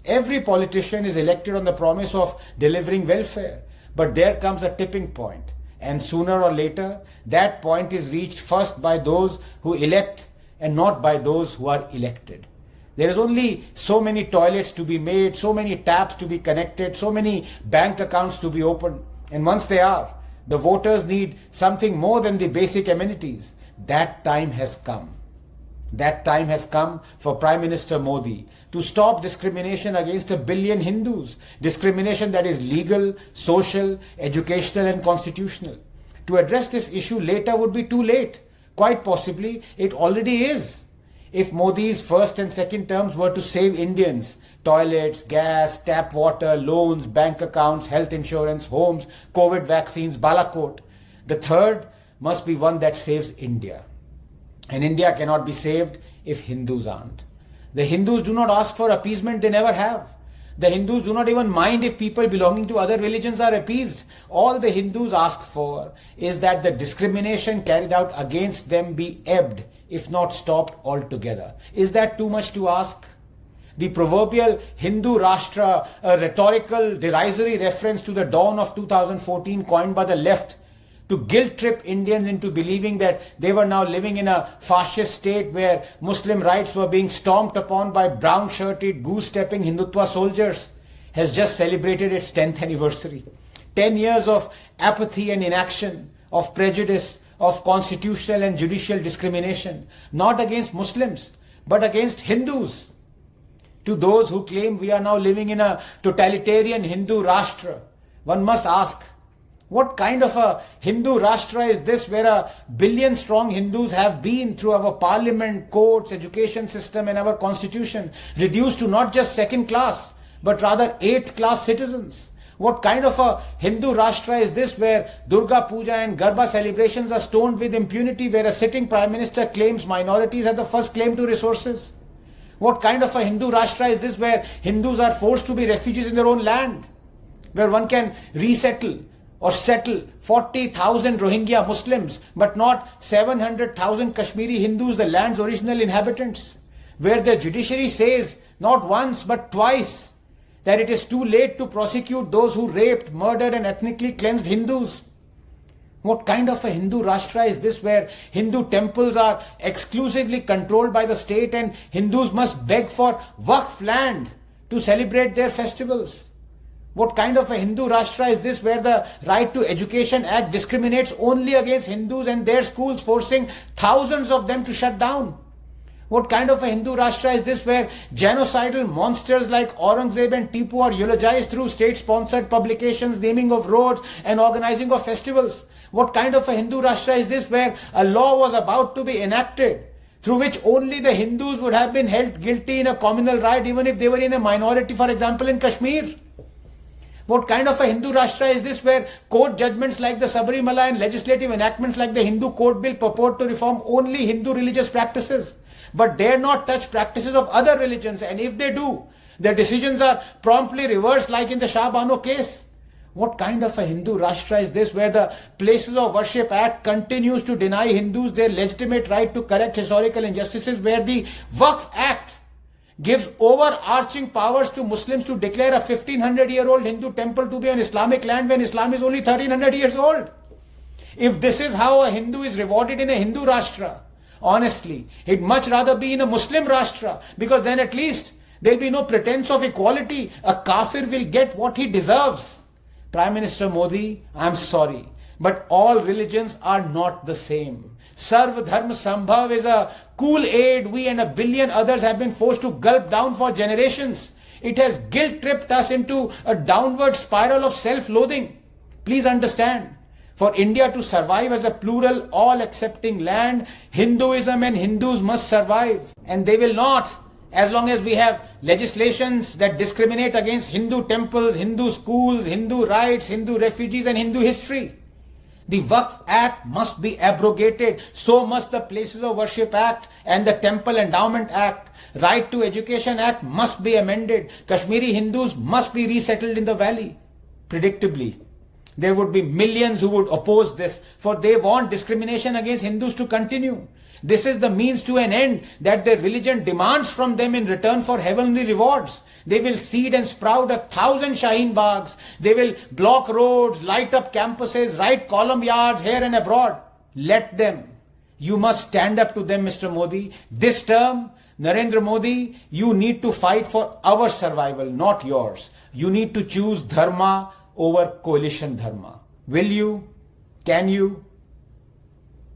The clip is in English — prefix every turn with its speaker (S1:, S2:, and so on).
S1: Every politician is elected on the promise of delivering welfare. But there comes a tipping point, and sooner or later, that point is reached first by those who elect and not by those who are elected. There is only so many toilets to be made, so many taps to be connected, so many bank accounts to be opened. And once they are, the voters need something more than the basic amenities. That time has come. That time has come for Prime Minister Modi to stop discrimination against 1 billion Hindus. Discrimination that is legal, social, educational and constitutional. To address this issue later would be too late. Quite possibly, it already is. If Modi's first and second terms were to save Indians, toilets, gas, tap water, loans, bank accounts, health insurance, homes, COVID vaccines, Balakot, the third must be one that saves India. And India cannot be saved if Hindus aren't. The Hindus do not ask for appeasement, they never have. The Hindus do not even mind if people belonging to other religions are appeased. All the Hindus ask for is that the discrimination carried out against them be ebbed, if not stopped altogether. Is that too much to ask? The proverbial Hindu Rashtra, a rhetorical, derisory reference to the dawn of 2014 coined by the left, to guilt-trip Indians into believing that they were now living in a fascist state where Muslim rights were being stomped upon by brown-shirted, goose-stepping Hindutva soldiers, has just celebrated its 10th anniversary. 10 years of apathy and inaction, of prejudice, of constitutional and judicial discrimination, not against Muslims, but against Hindus. To those who claim we are now living in a totalitarian Hindu Rashtra, one must ask, what kind of a Hindu Rashtra is this where 1 billion strong Hindus have been through our parliament, courts, education system and our constitution reduced to not just second class but rather 8th class citizens? What kind of a Hindu Rashtra is this where Durga Puja and Garba celebrations are stoned with impunity, where a sitting Prime Minister claims minorities have the first claim to resources? What kind of a Hindu Rashtra is this where Hindus are forced to be refugees in their own land, where one can resettle or settle 40,000 Rohingya Muslims, but not 700,000 Kashmiri Hindus, the land's original inhabitants, where the judiciary says not once but twice that it is too late to prosecute those who raped, murdered and ethnically cleansed Hindus? What kind of a Hindu Rashtra is this where Hindu temples are exclusively controlled by the state and Hindus must beg for Waqf land to celebrate their festivals? What kind of a Hindu Rashtra is this where the Right to Education Act discriminates only against Hindus and their schools, forcing thousands of them to shut down? What kind of a Hindu Rashtra is this where genocidal monsters like Aurangzeb and Tipu are eulogized through state-sponsored publications, naming of roads and organizing of festivals? What kind of a Hindu Rashtra is this where a law was about to be enacted through which only the Hindus would have been held guilty in a communal riot even if they were in a minority, for example in Kashmir? What kind of a Hindu Rashtra is this where court judgments like the Sabarimala and legislative enactments like the Hindu Code Bill purport to reform only Hindu religious practices, but dare not touch practices of other religions, and if they do, their decisions are promptly reversed like in the Shah Bano case? What kind of a Hindu Rashtra is this where the Places of Worship Act continues to deny Hindus their legitimate right to correct historical injustices, where the Waqf Act gives overarching powers to Muslims to declare a 1500-year-old Hindu temple to be an Islamic land when Islam is only 1300 years old? If this is how a Hindu is rewarded in a Hindu Rashtra, honestly, he'd much rather be in a Muslim Rashtra, because then at least there'll be no pretense of equality. A kafir will get what he deserves. Prime Minister Modi, I'm sorry, but all religions are not the same. Sarv Dharma Sambhav is a cool aid we and 1 billion others have been forced to gulp down for generations. It has guilt-tripped us into a downward spiral of self-loathing. Please understand, for India to survive as a plural, all-accepting land, Hinduism and Hindus must survive. And they will not, as long as we have legislations that discriminate against Hindu temples, Hindu schools, Hindu rights, Hindu refugees and Hindu history. The Waqf Act must be abrogated. So must the Places of Worship Act and the Temple Endowment Act. Right to Education Act must be amended. Kashmiri Hindus must be resettled in the valley. Predictably, there would be millions who would oppose this, for they want discrimination against Hindus to continue. This is the means to an end that their religion demands from them in return for heavenly rewards. They will seed and sprout 1,000 Shaheen Baghs. They will block roads, light up campuses, write column yards here and abroad. Let them. You must stand up to them, Mr. Modi. This term, Narendra Modi, you need to fight for our survival, not yours. You need to choose dharma over coalition dharma. Will you? Can you?